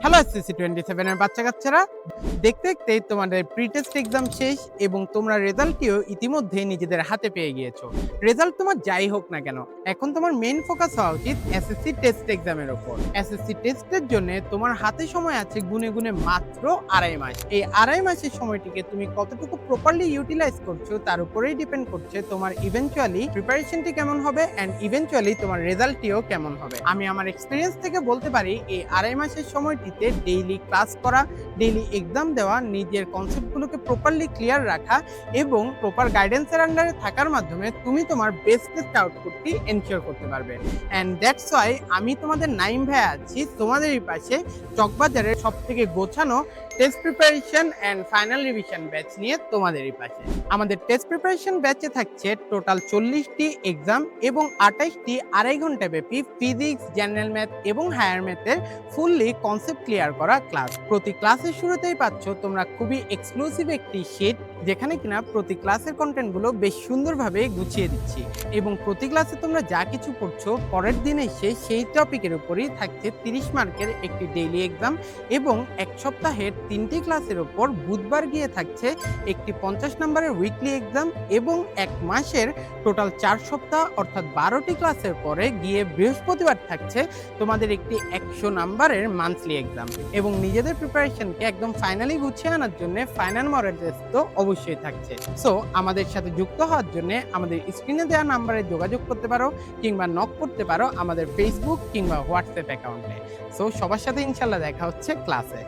Hello SSC 27 এর বাচ্চা-কাচ্চারা, দেখতে দেখতেই তোমাদের প্রি টেস্ট এক্সাম শেষ এবং তোমরা রেজাল্টটিও ইতিমধ্যে নিজেদের হাতে পেয়ে গিয়েছো। রেজাল্ট তোমার যাই হোক না কেন, এখন তোমার মেইন ফোকাস হওয়া উচিত এসএসসি টেস্ট এক্সামের উপর। এসএসসি টেস্টের জন্য তোমার হাতে সময় আছে গুনে গুনে মাত্র 2.5 মাস। এই 2.5 মাসের সময়টিকে তুমি কতটুকু প্রপারলি ইউটিলাইজ করছো তার উপরেই ডিপেন্ড করছে তোমার ইভেন্চুয়ালি প্রিপারেশনটি কেমন হবে এন্ড ইভেন্চুয়ালি তোমার রেজাল্টটিও কেমন হবে। আমি আমার এক্সপেরিয়েন্স থেকে বলতে পারি এই 2.5 মাসের সময়টিতে ডেইলি ক্লাস করা, ডেইলি এক্সাম দেওয়া, নিজের কনসেপ্টগুলোকে প্রপারলি ক্লিয়ার রাখা এবং প্রপার গাইডেন্সের আন্ডারে থাকার মাধ্যমে তুমি তোমার বেস্টেস্ট আউটপুটটি এনশিওর করতে পারবে। অ্যান্ড দ্যাটস ওয়াই আমি তোমাদের নাইম ভাই আছি তোমাদেরই পাশে চকবাজারের সবথেকে গোছানো test preparation and final revision batch নিয়ে তোমাদেরই পাশে। আমাদের টেস্ট প্রিপারেশন ব্যাচে থাকছে টোটাল 40টি এক্সাম এবং 28টি 2.5 ঘন্টা ব্যাপী ফিজিক্স, জেনারেল ম্যাথ এবং হায়ার ম্যাথের ফুললি কনসেপ্ট ক্লিয়ার করা ক্লাস। প্রতি ক্লাসের শুরুতেই পাচ্ছ তোমরা খুবই এক্সক্লুসিভ একটি শিট, যেখানে কিনা প্রতি ক্লাসের কন্টেন্টগুলো বেশ সুন্দরভাবে গুছিয়ে দিচ্ছি এবং প্রতি ক্লাসে তোমরা যা কিছু পড়ছো পরের দিন এসে সেই টপিকের উপরই থাকছে 30 মার্কের একটি ডেইলি এক্সাম এবং এক সপ্তাহের 3টি ক্লাসের উপর বুধবার গিয়ে থাকছে একটি 50 নম্বরের উইকলি এক্সাম এবং এক মাসের টোটাল 4 সপ্তাহ অর্থাৎ 12টি ক্লাসের পরে গিয়ে বৃহস্পতিবার থাকছে তোমাদের একটি 100 নাম্বারের মান্থলি এক্সাম। এবং নিজেদের প্রিপারেশনকে একদম ফাইনালি গুছিয়ে আনার জন্য ফাইনাল মডেল টেস্ট তো অবশ্যই থাকছে। সো আমাদের সাথে যুক্ত হওয়ার জন্য আমাদের স্ক্রিনে দেওয়া নাম্বারে যোগাযোগ করতে পারো কিংবা নক করতে পারো আমাদের ফেসবুক কিংবা হোয়াটসঅ্যাপ অ্যাকাউন্টে। সো সবার সাথে ইনশাল্লাহ দেখা হচ্ছে ক্লাসে।